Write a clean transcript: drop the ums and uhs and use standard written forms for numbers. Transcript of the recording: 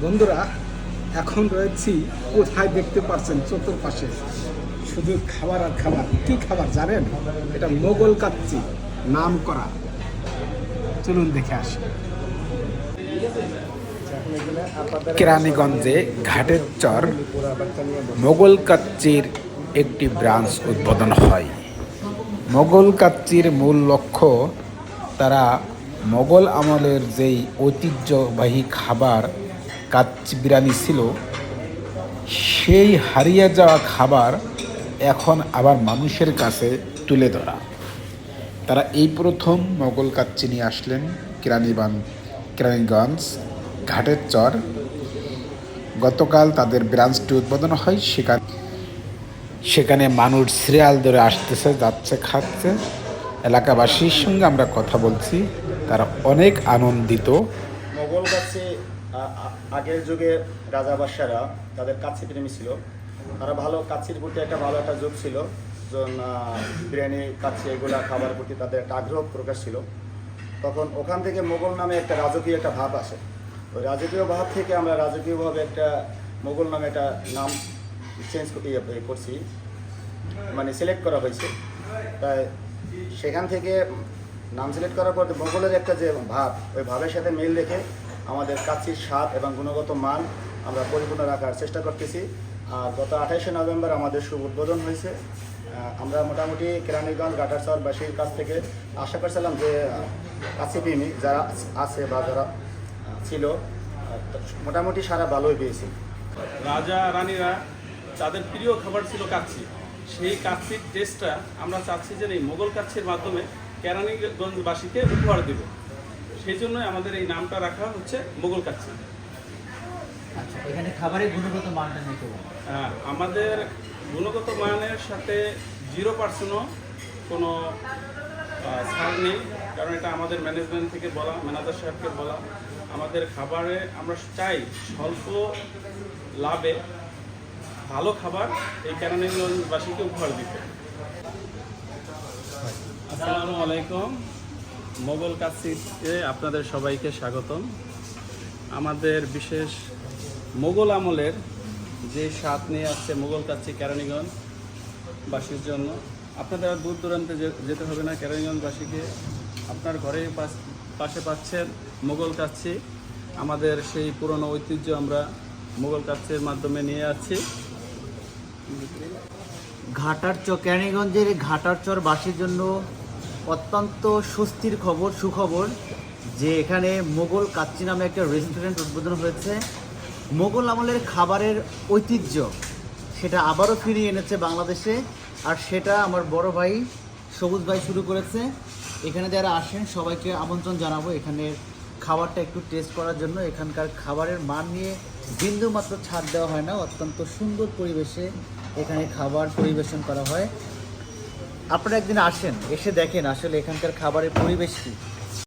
বন্ধুরা, এখন রয়েছি কোথায় দেখতে পাচ্ছেন চতুর্পাশে শুধু খাবার আর খাবার। কি খাবার জানেন? এটা মোগল কাচ্চি নাম করা। চলুন দেখে আসি। কেরানীগঞ্জে ঘাটের চর মোগল কাচ্চির একটি ব্রাঞ্চ উদ্বোধন হয়। মোগল কাচ্চির মূল লক্ষ্য তারা মোগল আমলের যেই ঐতিহ্যবাহী খাবার কাচ্চি বিরিয়ানি ছিল, সেই হারিয়ে যাওয়া খাবার এখন আবার মানুষের কাছে তুলে ধরা। তারা এই প্রথম মোগল কাচ্চি নিয়ে আসলেন কেরানীগঞ্জ ঘাটের চর। গতকাল তাদের ব্রাঞ্চটি উদ্বোধন হয়। সেখানে মানুষ সিরিয়াল ধরে আসতেছে, যাচ্ছে, খাচ্ছে। এলাকাবাসীর সঙ্গে আমরা কথা বলছি, তারা অনেক আনন্দিত। মোগল কাচ্চি আগের যুগে রাজা বাদশারা তাদের কাচ্চি প্রেমী ছিল। তারা ভালো কাচ্চির প্রতি ভালো একটা যুগ ছিল, যখন বিরিয়ানি কাচ্চি এগুলা খাবার প্রতি তাদের একটা আগ্রহ প্রকাশ ছিল। তখন ওখান থেকে মোগল নামে একটা রাজকীয় একটা ভাব আসে। ওই রাজকীয় ভাব থেকে আমরা রাজকীয়ভাবে একটা মোগল নামে একটা নাম চেঞ্জ করছি, মানে সিলেক্ট করা হয়েছে। তাই সেখান থেকে নাম সিলেক্ট করার পর মোগলের একটা যে ভাব, ওই ভাবের সাথে মিল রেখে আমাদের কাচ্চির স্বাদ এবং গুণগত মান আমরা পরিপূর্ণ রাখার চেষ্টা করতেছি। আর গত 28শে নভেম্বর আমাদের শুভ উদ্বোধন হয়েছে। আমরা মোটামুটি কেরানীগঞ্জ ঘাটারচরবাসীর কাছ থেকে আশা করছিলাম যে কাচ্চি প্রেমী যারা আছে বা যারা ছিল, মোটামুটি সারা ভালোই পেয়েছি। রাজা রানীরা তাদের প্রিয় খাবার ছিল কাচ্চি। সেই কাচ্চির টেস্টটা আমরা চাচ্ছি যে এই মোগল কাচ্চির মাধ্যমে কেরানীগঞ্জবাসীকে উপহার দেব। সেই জন্যই আমাদের এই নামটা রাখা হচ্ছে মোগল কাচ্চি। আচ্ছা, এখানে খাবারের গুণগত মানটা নিয়ে কেমন? আমাদের গুণগত মানের সাথে 0% কোনো ছাড় নেই, কারণ এটা আমাদের ম্যানেজমেন্ট থেকে বলা, ম্যানেজার সাহেবকে বলা। আমাদের খাবারে আমরা চাই স্বল্প লাভে ভালো খাবার এই কেরানীগঞ্জবাসীকে উপহার দিতে। আসসালামু আলাইকুম। মোগল কাচ্চিতে আপনাদের সবাইকে স্বাগতম। আমাদের বিশেষ মোগল আমলের যে স্বাদ নিয়ে আসছে মোগল কাচ্চি কেরানীগঞ্জবাসীর জন্য। আপনাদের দূর দূরান্তে যেতে হবে না, কেরানীগঞ্জবাসীকে আপনার ঘরের পাশে পাচ্ছেন মোগল কাচ্চি। আমাদের সেই পুরনো ঐতিহ্য আমরা মোগল কাচ্চির মাধ্যমে নিয়ে আসছি। কেরানীগঞ্জের ঘাটারচরবাসীর জন্য অত্যন্ত স্বস্তির খবর, সুখবর যে এখানে মোগল কাচ্চি নামে একটা রেস্টুরেন্ট উদ্বোধন হয়েছে। মোগল আমলের খাবারের ঐতিহ্য সেটা আবারও ফিরিয়ে এনেছে বাংলাদেশে, আর সেটা আমার বড় ভাই সবুজ ভাই শুরু করেছে। এখানে যারা আসেন সবাইকে আমন্ত্রণ জানাবো এখানের খাবারটা একটু টেস্ট করার জন্য। এখানকার খাবারের মান নিয়ে বিন্দুমাত্র ছাড় দেওয়া হয় না। অত্যন্ত সুন্দর পরিবেশে এখানে খাবার পরিবেশন করা হয়। আপনারা একদিন আসেন, এসে দেখেন আসলে এখানকার খাবারের পরিবেশ কী।